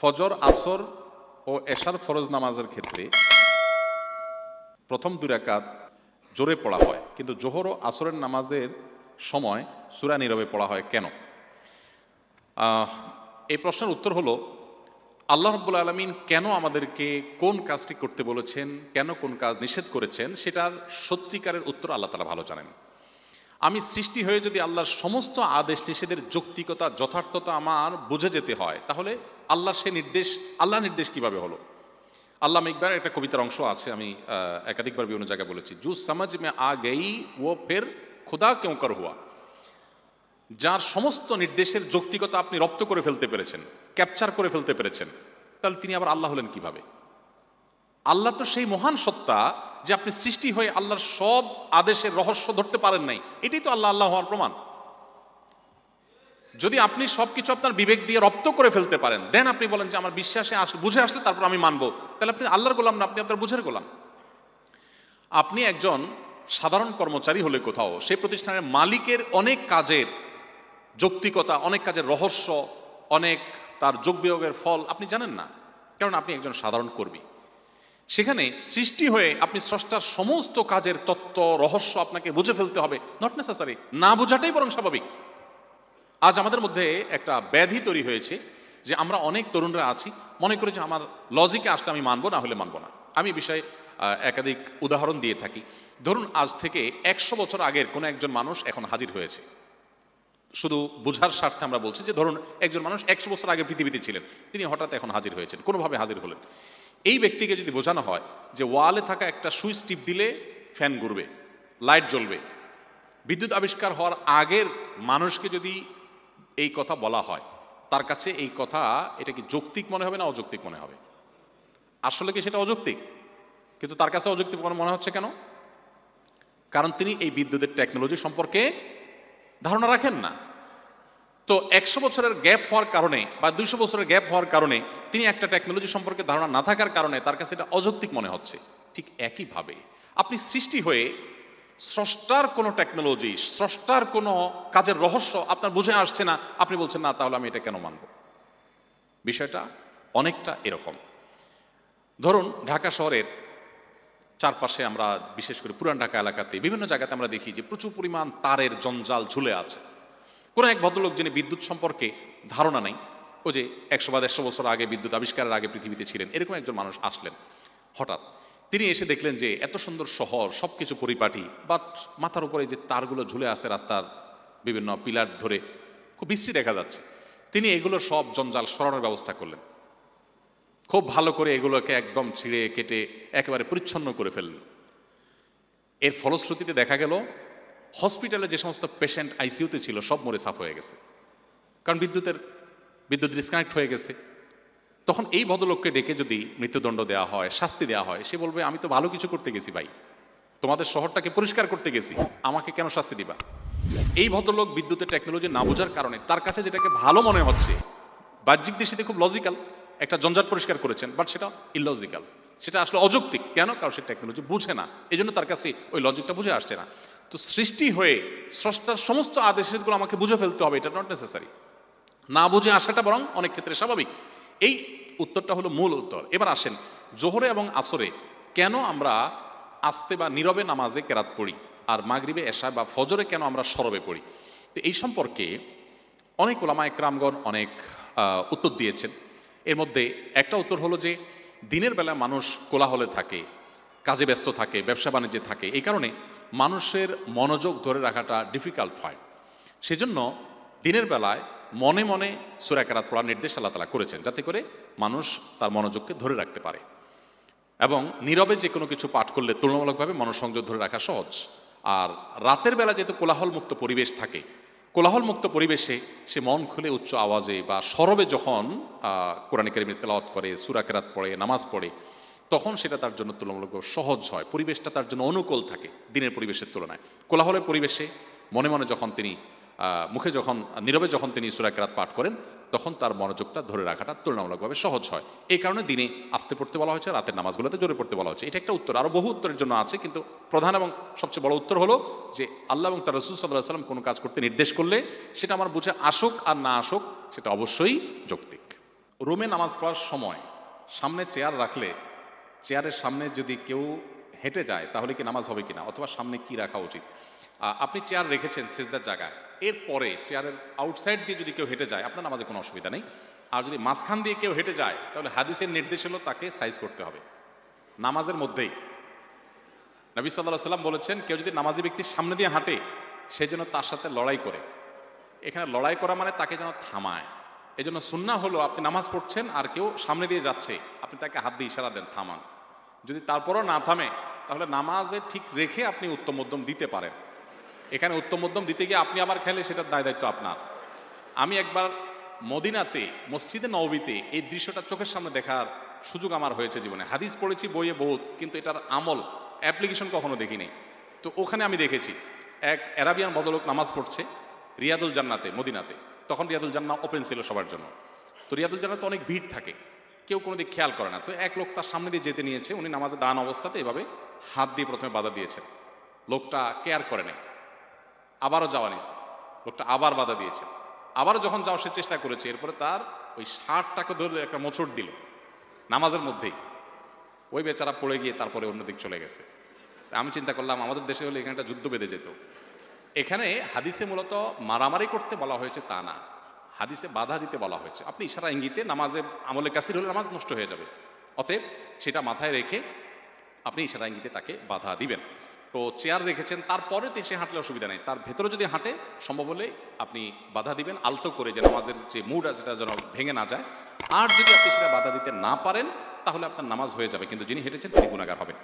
ফজর, আসর ও এশার ফরজ নামাজের ক্ষেত্রে প্রথম 2 রাকাত জোরে পড়া হয়, কিন্তু জোহর ও আসরের নামাজের সময় সূরা নীরবে পড়া হয় কেন? এই প্রশ্নের উত্তর হলো, আল্লাহ রাব্বুল আলামিন কেন আমাদেরকে কোন কাজটি করতে বলেছেন, কেন কোন কাজ নিষেধ করেছেন, সেটার সত্যিকারের উত্তর আল্লাহ তাআলা ভালো জানেন। আমি সৃষ্টি হয়ে যদি আল্লাহর সমস্ত আদেশ নিষেধের যৌক্তিকতা, যথার্থতা আমার বুঝে যেতে হয়, তাহলে আল্লাহ নির্দেশ কিভাবে হলো? আল্লামা ইকবালের একটা কবিতার অংশ আছে, আমি একাধিকবার বিভিন্ন জায়গায় বলেছি, জু সমঝ মে আ গই ও ফের খুদা কেউ কর হুয়া। যার সমস্ত নির্দেশের যৌক্তিকতা আপনি রপ্ত করে ফেলতে পেরেছেন, ক্যাপচার করে ফেলতে পেরেছেন, তাহলে তিনি আবার আল্লাহ হলেন কিভাবে? আল্লাহ তো সেই মহান সত্তা যে আপনি সৃষ্টি হয়ে আল্লাহর সব আদেশের রহস্য ধরতে পারেন নাই, এটাই তো আল্লাহ আল্লাহ হওয়ার প্রমাণ। যদি আপনি সবকিছু আপনার বিবেক দিয়ে রপ্ত করে ফেলতে পারেন, দেন আপনি বলেন যে আমার বিশ্বাসে বুঝে আসলে তারপর আমি মানবো, তাহলে আপনি আল্লাহর গোলাম না, আপনি আপনার বুঝের গোলাম। আপনি একজন সাধারণ কর্মচারী হলে কোথাও সেই প্রতিষ্ঠানের মালিকের অনেক কাজের যৌক্তিকতা, অনেক কাজের রহস্য, অনেক তার যোগ বিয়োগের ফল আপনি জানেন না, কারণ আপনি একজন সাধারণ কর্মী। সেখানে সৃষ্টি হয়ে আপনি স্রষ্টার সমস্ত কাজের তত্ত্ব রহস্য আপনাকে বুঝে ফেলতে হবে, নট নেসেসারি, না বোঝাটাই বরং স্বাভাবিক। আজ আমাদের মধ্যে একটা ব্যাধি তৈরি হয়েছে যে আমরা অনেক তরুণরা আছি, মনে করি যে আমার লজিকে আসলে আমি মানবো, না হলে মানবো না। আমি বিষয়ে একাধিক উদাহরণ দিয়ে থাকি। ধরুন, আজ থেকে 100 বছর আগের কোনো একজন মানুষ এখন হাজির হয়েছে, শুধু বোঝার স্বার্থে আমরা বলছি যে ধরুন একজন মানুষ 100 বছর আগে পৃথিবীতে ছিলেন, তিনি হঠাৎ এখন হাজির হয়েছেন, কোনোভাবে হাজির হলেন। এই ব্যক্তিকে যদি বোঝানো হয় যে ওয়ালে থাকা একটা সুইচ টিপ দিলে ফ্যান ঘুরবে, লাইট জ্বলবে, বিদ্যুৎ আবিষ্কার হওয়ার আগের মানুষকে যদি এই কথা বলা হয়, তার কাছে এই কথা এটা কি যৌক্তিক মনে হবে না অযৌক্তিক মনে হবে? আসলে কি সেটা অযৌক্তিক? কিন্তু তার কাছে অযৌক্তিক মনে হচ্ছে কেন? কারণ তিনি এই বিদ্যুতের টেকনোলজি সম্পর্কে ধারণা রাখেন না। তো 100 বছরের গ্যাপ হওয়ার কারণে বা 200 বছরের গ্যাপ হওয়ার কারণে তিনি একটা টেকনোলজি সম্পর্কে ধারণা না থাকার কারণে তার কাছে এটা অযৌক্তিক মনে হচ্ছে। ঠিক একইভাবে আপনি সৃষ্টি হয়ে স্রষ্টার কোনো টেকনোলজি, স্রষ্টার কোনো কাজের রহস্য আপনার বুঝে আসছে না, আপনি বলছেন না, তাহলে আমি এটা কেন মানব? বিষয়টা অনেকটা এরকম। ধরুন, ঢাকা শহরের চারপাশে আমরা বিশেষ করে পুরান ঢাকা এলাকাতে বিভিন্ন জায়গাতে আমরা দেখি যে প্রচুর পরিমাণ তারের জঞ্জাল ঝুলে আছে। কোনো এক ভদ্রলোক যিনি বিদ্যুৎ সম্পর্কে ধারণা নেই, ও যে 100 বা 150 বছর আগে বিদ্যুৎ আবিষ্কারের আগে পৃথিবীতে ছিলেন, এরকম একজন মানুষ আসলেন। হঠাৎ তিনি এসে দেখলেন যে এত সুন্দর শহর, সবকিছু পরিপাটি, বাট মাথার উপরে যে তারগুলো ঝুলে আছে রাস্তার বিভিন্ন পিলার ধরে, খুব বিশ্রী দেখা যাচ্ছে। তিনি এগুলো সব জঞ্জাল সরানোর ব্যবস্থা করলেন, খুব ভালো করে এগুলোকে একদম ছিঁড়ে কেটে একেবারে পরিচ্ছন্ন করে ফেললেন। এর ফলশ্রুতিতে দেখা গেল হসপিটালে যে সমস্ত পেশেন্ট আইসিইউতে ছিল সব মরে সাফ হয়ে গেছে, কারণ বিদ্যুৎ ডিসকানেক্ট হয়ে গেছে। তখন এই ভদ্রলোককে ডেকে যদি মৃত্যুদণ্ড দেওয়া হয়, শাস্তি দেওয়া হয়, সে বলবে আমি তো ভালো কিছু করতে গেছি ভাই, তোমাদের শহরটাকে পরিষ্কার করতে গেছি, আমাকে কেন শাস্তি দিবা? এই ভদ্রলোক বিদ্যুতের টেকনোলজি না বোঝার কারণে তার কাছে যেটাকে ভালো মনে হচ্ছে, বাহ্যিক দৃষ্টিতে খুব লজিক্যাল, একটা জঞ্জাট পরিষ্কার করেছেন, বাট সেটা ইললজিক্যাল, সেটা আসলে অযৌক্তিক। কেন? কারণ সে টেকনোলজি বুঝে না, এই জন্য তার কাছে ওই লজিকটা বুঝে আসছে না। তো সৃষ্টি হয়ে স্রষ্টার সমস্ত আদেশগুলো আমাকে বুঝে ফেলতে হবে, এটা নট নেসেসারি। না বুঝে আসাটা বরং অনেক ক্ষেত্রে স্বাভাবিক। এই উত্তরটা হলো মূল উত্তর। এবার আসেন, জোহরে এবং আসরে কেন আমরা আস্তে বা নীরবে নামাজে কেরাত পড়ি, আর মাগরিবে, এশা বা ফজরে কেন আমরা সরবে পড়ি? তো এই সম্পর্কে অনেক উলামা একরামগণ অনেক উত্তর দিয়েছেন। এর মধ্যে একটা উত্তর হলো যে দিনের বেলা মানুষ কোলাহলে থাকে, কাজে ব্যস্ত থাকে, ব্যবসা বাণিজ্যে থাকে, এই কারণে মানুষের মনোযোগ ধরে রাখাটা ডিফিকাল্ট হয়। সেজন্য দিনের বেলায় মনে মনে সূরা কেরাত পড়ার নির্দেশ আল্লাহ তাআলা করেছেন, যাতে করে মানুষ তার মনোযোগকে ধরে রাখতে পারে। এবং নীরবে যে কোনো কিছু পাঠ করলে তুলনামূলকভাবে মনোসংযোগ ধরে রাখা সহজ। আর রাতের বেলা যেহেতু কোলাহলমুক্ত পরিবেশ থাকে, কোলাহলমুক্ত পরিবেশে সে মন খুলে উচ্চ আওয়াজে বা সরবে যখন কোরআন কারীমের তেলাওয়াত করে, সূরা কেরাত পড়ে, নামাজ পড়ে, তখন সেটা তার জন্য তুলনামূলকভাবে সহজ হয়, পরিবেশটা তার জন্য অনুকূল থাকে দিনের পরিবেশের তুলনায়। কোলাহলের পরিবেশে মনে মনে যখন তিনি নীরবে যখন তিনি সূরা কেরাত পাঠ করেন, তখন তার মনোযোগটা ধরে রাখাটা তুলনামূলকভাবে সহজ হয়। এই কারণে দিনে আস্তে পড়তে বলা হয়েছে, রাতের নামাজগুলোতে জোরে পড়তে বলা হয়েছে। এটা একটা উত্তর, আরও বহু উত্তরের জন্য আছে, কিন্তু প্রধান এবং সবচেয়ে বড় উত্তর হলো যে আল্লাহ এবং তার রাসূল সাল্লাল্লাহু আলাইহি ওয়াসাল্লাম কোনো কাজ করতে নির্দেশ করলে সেটা আমার বুঝে আসুক আর না আসুক, সেটা অবশ্যই যৌক্তিক। রুমে নামাজ পড়ার সময় সামনে চেয়ার রাখলে চেয়ারের সামনে যদি কেউ হেঁটে যায় তাহলে কি নামাজ হবে কিনা, অথবা সামনে কি রাখা উচিত? আপনি চেয়ার রেখেছেন সিজদার জায়গায়, এরপরে চেয়ারের আউটসাইড দিয়ে যদি কেউ হেঁটে যায় আপনার নামাজে কোনো অসুবিধা নেই। আর যদি মাঝখান দিয়ে কেউ হেঁটে যায় তাহলে হাদিসের নির্দেশ হলো তাকে সাইজ করতে হবে নামাজের মধ্যেই। নবী সাল্লাল্লাহু আলাইহি ওয়াসাল্লাম বলেছেন, কেউ যদি নামাজি ব্যক্তির সামনে দিয়ে হাঁটে সেই জন্য তার সাথে লড়াই করে। এখানে লড়াই করা মানে তাকে যেন থামায়। এই জন্য সুন্নাহ হলো আপনি নামাজ পড়ছেন আর কেউ সামনে দিয়ে যাচ্ছে, আপনি তাকে হাত দিয়ে ইশারা দেন থামান। যদি তারপরও না থামে তাহলে নামাজে ঠিক রেখে আপনি উত্তম মধ্যম দিতে পারেন। এখানে উত্তম মধ্যম দিতে গিয়ে আপনি আবার খেলে সেটার দায় দায়িত্ব আপনার। আমি একবার মদিনাতে মসজিদে নববীতে এই দৃশ্যটা চোখের সামনে দেখার সুযোগ আমার হয়েছে জীবনে। হাদিস পড়েছি বইয়ে বহুত, কিন্তু এটার আমল অ্যাপ্লিকেশন কখনো দেখিনি। তো ওখানে আমি দেখেছি এক অ্যারাবিয়ান ভদ্রলোক নামাজ পড়ছে রিয়াদুল জান্নাতে মদিনাতে। তখন রিয়াদুল জান্নাত ওপেন ছিল সবার জন্য। তো রিয়াদুল জান্নাতে অনেক ভিড় থাকে, কেউ কোনো দিক খেয়াল করে না। তো এক লোক তার সামনে দিয়ে যেতে নিয়েছে, উনি নামাজে দাঁড়ানো অবস্থাতে এভাবে হাত দিয়ে প্রথমে বাধা দিয়েছেন। লোকটা কেয়ার করে নেই, আবারও যাওয়া নিছে, লোকটা আবার বাধা দিয়েছে, আবারও যখন যাওয়ার সে চেষ্টা করেছে, এরপরে তার ওই শার্টটাকে ধরে একটা মোচড় দিল নামাজের মধ্যেই। ওই বেচারা পড়ে গিয়ে তারপরে অন্যদিক চলে গেছে। আমি চিন্তা করলাম আমাদের দেশে হলে এখানে একটা যুদ্ধ বেঁধে যেত। এখানে হাদিসে মূলত মারামারি করতে বলা হয়েছে তা না, হাদিসে বাধা দিতে বলা হয়েছে। আপনি ইশারা ইঙ্গিতে নামাজে আমলে কাসির হলে নামাজ নষ্ট হয়ে যাবে, অতএব সেটা মাথায় রেখে আপনি ইশারা ইঙ্গিতে তাকে বাধা দিবেন। তো চেয়ার রেখেছেন, তারপরে তো সে হাঁটলে অসুবিধা নেই, তার ভেতরে যদি হাঁটে সম্ভব হলে আপনি বাধা দিবেন আলতো করে, যে নামাজের যে মুড আছে সেটা যেন ভেঙে না যায়। আর যদি আপনি সেটা বাধা দিতে না পারেন তাহলে আপনার নামাজ হয়ে যাবে, কিন্তু যিনি হেঁটেছেন তিনি গুনাহগার হবেন।